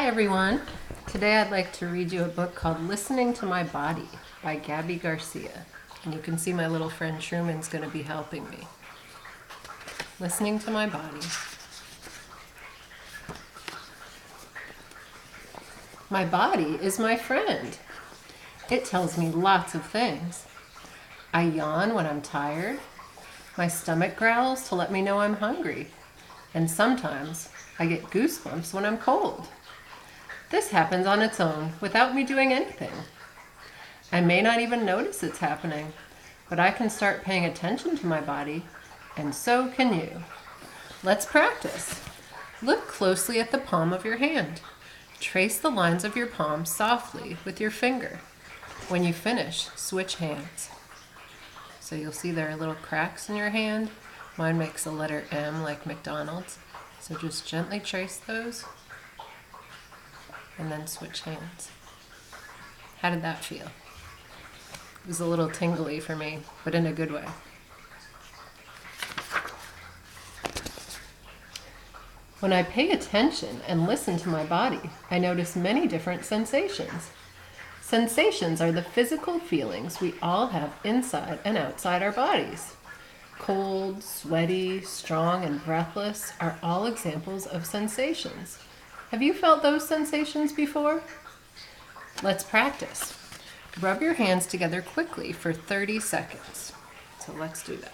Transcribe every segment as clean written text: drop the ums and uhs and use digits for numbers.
Hi everyone. Today I'd like to read you a book called Listening to My Body by Gabby Garcia. And you can see my little friend Truman's going to be helping me. Listening to my body. My body is my friend. It tells me lots of things. I yawn when I'm tired. My stomach growls to let me know I'm hungry. And sometimes I get goosebumps when I'm cold. This happens on its own without me doing anything. I may not even notice it's happening, but I can start paying attention to my body, and so can you. Let's practice. Look closely at the palm of your hand. Trace the lines of your palm softly with your finger. When you finish, switch hands. So you'll see there are little cracks in your hand. Mine makes a letter M like McDonald's. So just gently trace those and then switch hands. How did that feel? It was a little tingly for me, but in a good way. When I pay attention and listen to my body, I notice many different sensations. Sensations are the physical feelings we all have inside and outside our bodies. Cold, sweaty, strong, and breathless are all examples of sensations. Have you felt those sensations before? Let's practice. Rub your hands together quickly for 30 seconds. So let's do that.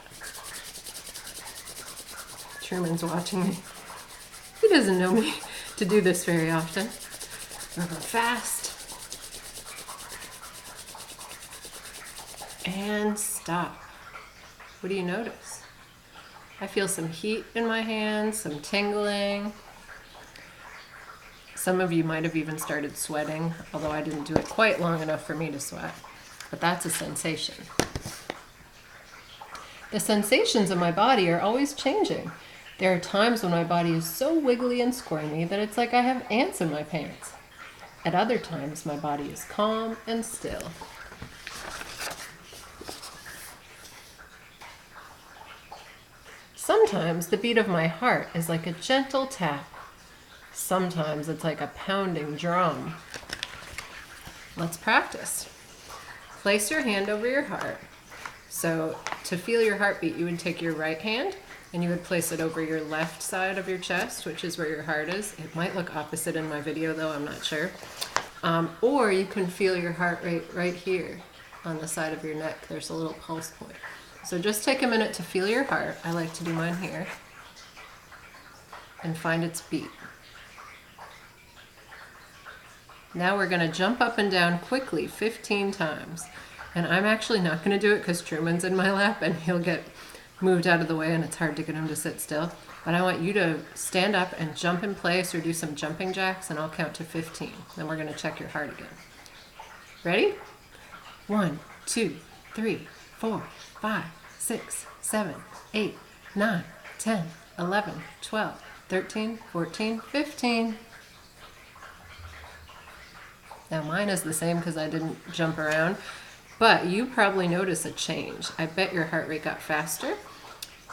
Truman's watching me. He doesn't know me to do this very often. Rub them fast. And stop. What do you notice? I feel some heat in my hands, some tingling. Some of you might have even started sweating, although I didn't do it quite long enough for me to sweat. But that's a sensation. The sensations of my body are always changing. There are times when my body is so wiggly and squirmy that it's like I have ants in my pants. At other times, my body is calm and still. Sometimes the beat of my heart is like a gentle tap. Sometimes it's like a pounding drum. Let's practice. Place your hand over your heart. So to feel your heartbeat, you would take your right hand and you would place it over your left side of your chest, which is where your heart is. It might look opposite in my video though, I'm not sure. Or you can feel your heart rate right here on the side of your neck. There's a little pulse point. So just take a minute to feel your heart. I like to do mine here. And find its beat. Now we're going to jump up and down quickly 15 times. And I'm actually not going to do it because Truman's in my lap and he'll get moved out of the way and it's hard to get him to sit still. But I want you to stand up and jump in place or do some jumping jacks and I'll count to 15. Then we're going to check your heart again. Ready? 1, 2, 3, 4, 5, 6, 7, 8, 9, 10, 11, 12, 13, 14, 15. Now mine is the same because I didn't jump around, but you probably notice a change. I bet your heart rate got faster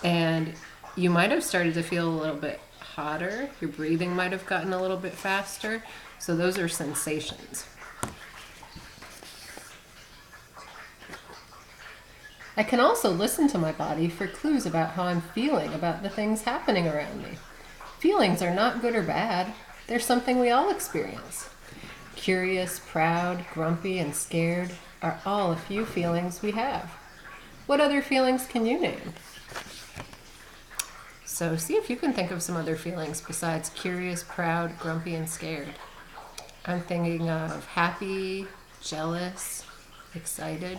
and you might have started to feel a little bit hotter. Your breathing might have gotten a little bit faster. So those are sensations. I can also listen to my body for clues about how I'm feeling about the things happening around me. Feelings are not good or bad. They're something we all experience. Curious, proud, grumpy, and scared are all a few feelings we have. What other feelings can you name? So see if you can think of some other feelings besides curious, proud, grumpy, and scared. I'm thinking of happy, jealous, excited.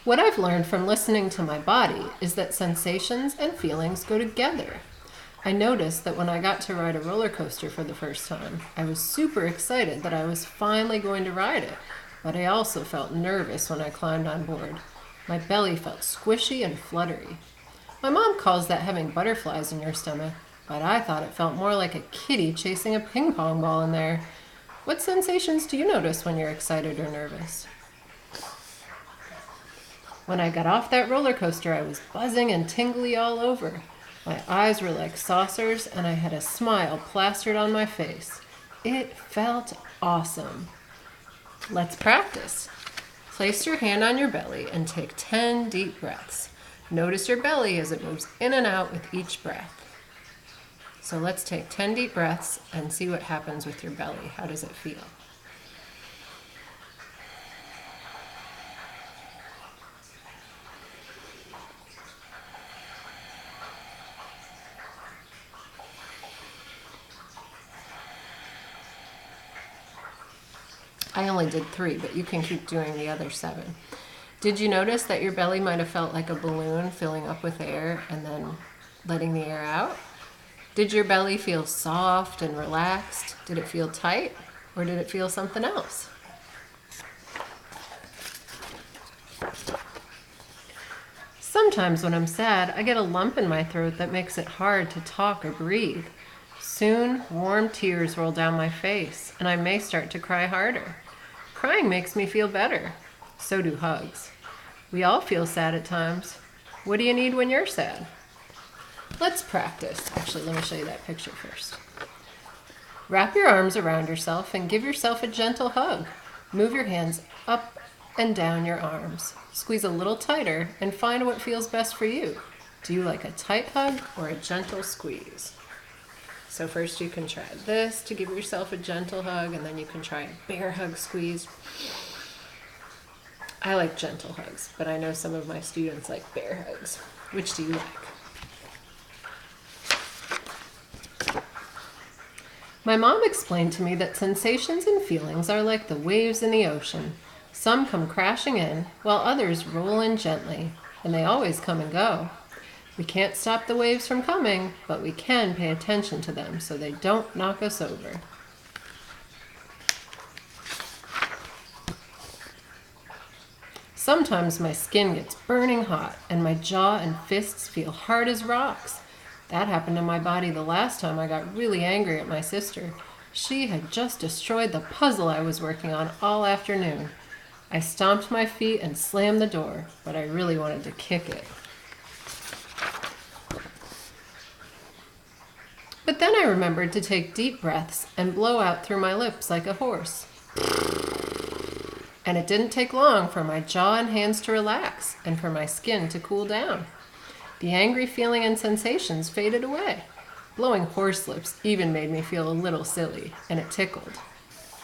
What I've learned from listening to my body is that sensations and feelings go together. I noticed that when I got to ride a roller coaster for the first time, I was super excited that I was finally going to ride it, but I also felt nervous when I climbed on board. My belly felt squishy and fluttery. My mom calls that having butterflies in your stomach, but I thought it felt more like a kitty chasing a ping pong ball in there. What sensations do you notice when you're excited or nervous? When I got off that roller coaster, I was buzzing and tingly all over. My eyes were like saucers, and I had a smile plastered on my face. It felt awesome. Let's practice. Place your hand on your belly and take 10 deep breaths. Notice your belly as it moves in and out with each breath. So let's take 10 deep breaths and see what happens with your belly. How does it feel? I only did 3, but you can keep doing the other 7. Did you notice that your belly might have felt like a balloon filling up with air and then letting the air out? Did your belly feel soft and relaxed? Did it feel tight, or did it feel something else? Sometimes when I'm sad, I get a lump in my throat that makes it hard to talk or breathe. Soon, warm tears roll down my face, and I may start to cry harder. Crying makes me feel better. So do hugs. We all feel sad at times. What do you need when you're sad? Let's practice. Actually, let me show you that picture first. Wrap your arms around yourself and give yourself a gentle hug. Move your hands up and down your arms. Squeeze a little tighter and find what feels best for you. Do you like a tight hug or a gentle squeeze? So first you can try this to give yourself a gentle hug, and then you can try a bear hug squeeze. I like gentle hugs, but I know some of my students like bear hugs. Which do you like? My mom explained to me that sensations and feelings are like the waves in the ocean. Some come crashing in, while others roll in gently, and they always come and go. We can't stop the waves from coming, but we can pay attention to them so they don't knock us over. Sometimes my skin gets burning hot, and my jaw and fists feel hard as rocks. That happened to my body the last time I got really angry at my sister. She had just destroyed the puzzle I was working on all afternoon. I stomped my feet and slammed the door, but I really wanted to kick it. But then I remembered to take deep breaths and blow out through my lips like a horse. And it didn't take long for my jaw and hands to relax and for my skin to cool down. The angry feeling and sensations faded away. Blowing horse lips even made me feel a little silly, and it tickled.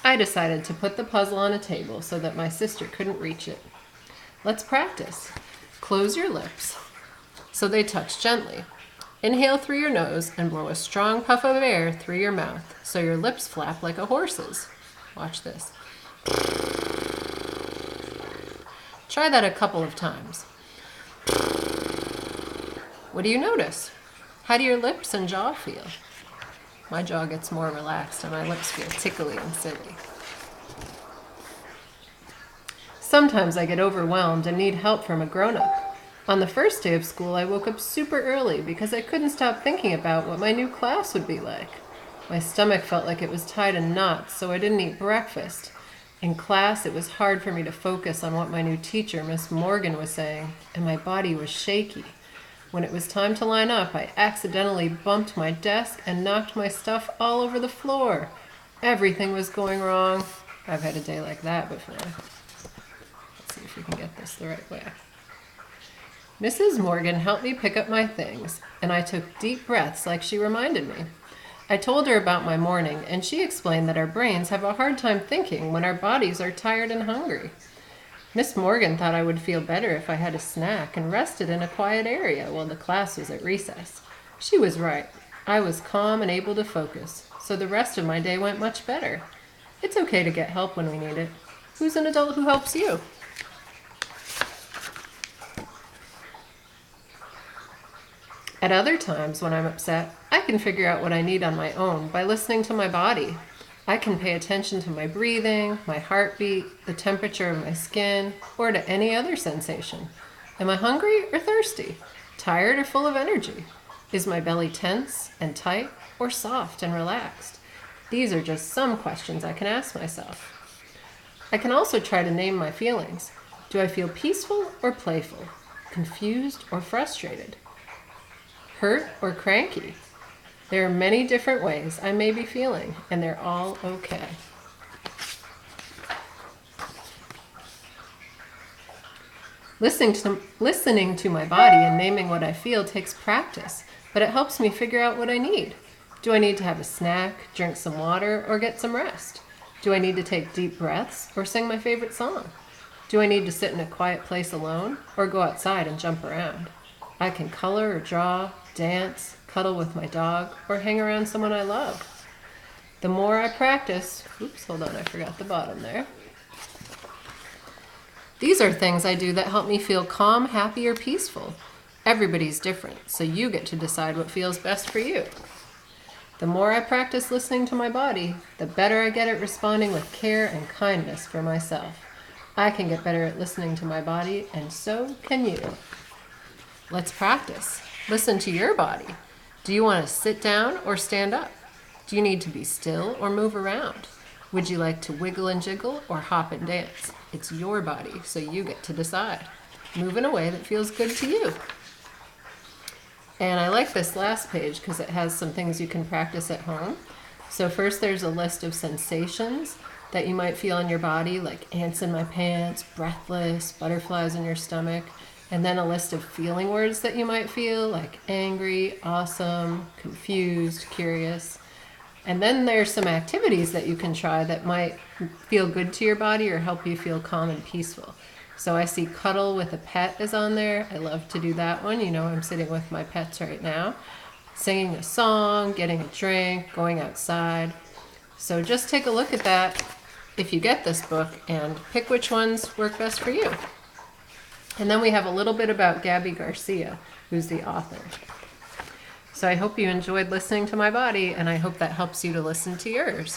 I decided to put the puzzle on a table so that my sister couldn't reach it. Let's practice. Close your lips so they touch gently. Inhale through your nose and blow a strong puff of air through your mouth so your lips flap like a horse's. Watch this. Try that a couple of times. What do you notice? How do your lips and jaw feel? My jaw gets more relaxed and my lips feel tickly and silly. Sometimes I get overwhelmed and need help from a grown-up. On the first day of school, I woke up super early because I couldn't stop thinking about what my new class would be like. My stomach felt like it was tied in knots, so I didn't eat breakfast. In class, it was hard for me to focus on what my new teacher, Miss Morgan, was saying, and my body was shaky. When it was time to line up, I accidentally bumped my desk and knocked my stuff all over the floor. Everything was going wrong. I've had a day like that before. Let's see if we can get this the right way. Mrs. Morgan helped me pick up my things, and I took deep breaths like she reminded me. I told her about my morning, and she explained that our brains have a hard time thinking when our bodies are tired and hungry. Miss Morgan thought I would feel better if I had a snack and rested in a quiet area while the class was at recess. She was right. I was calm and able to focus, so the rest of my day went much better. It's okay to get help when we need it. Who's an adult who helps you? At other times when I'm upset, I can figure out what I need on my own by listening to my body. I can pay attention to my breathing, my heartbeat, the temperature of my skin, or to any other sensation. Am I hungry or thirsty? Tired or full of energy? Is my belly tense and tight or soft and relaxed? These are just some questions I can ask myself. I can also try to name my feelings. Do I feel peaceful or playful? Confused or frustrated? hurt, or cranky. There are many different ways I may be feeling, and they're all okay. Listening to my body and naming what I feel takes practice, but it helps me figure out what I need. Do I need to have a snack, drink some water, or get some rest? Do I need to take deep breaths or sing my favorite song? Do I need to sit in a quiet place alone or go outside and jump around? I can color or draw, dance, cuddle with my dog, or hang around someone I love. The more I practice, hold on, I forgot the bottom there. These are things I do that help me feel calm, happy, or peaceful. Everybody's different, so you get to decide what feels best for you. The more I practice listening to my body, the better I get at responding with care and kindness for myself. I can get better at listening to my body, and so can you. Let's practice. Listen to your body. Do you want to sit down or stand up? Do you need to be still or move around? Would you like to wiggle and jiggle or hop and dance? It's your body, so you get to decide. Move in a way that feels good to you. And I like this last page because it has some things you can practice at home. So first there's a list of sensations that you might feel in your body, like ants in my pants, breathless, butterflies in your stomach. And then a list of feeling words that you might feel, like angry, awesome, confused, curious. And then there's some activities that you can try that might feel good to your body or help you feel calm and peaceful. So I see cuddle with a pet is on there. I love to do that one. You know, I'm sitting with my pets right now. Singing a song, getting a drink, going outside. So just take a look at that if you get this book and pick which ones work best for you. And then we have a little bit about Gabby Garcia, who's the author. So I hope you enjoyed listening to my body, and I hope that helps you to listen to yours.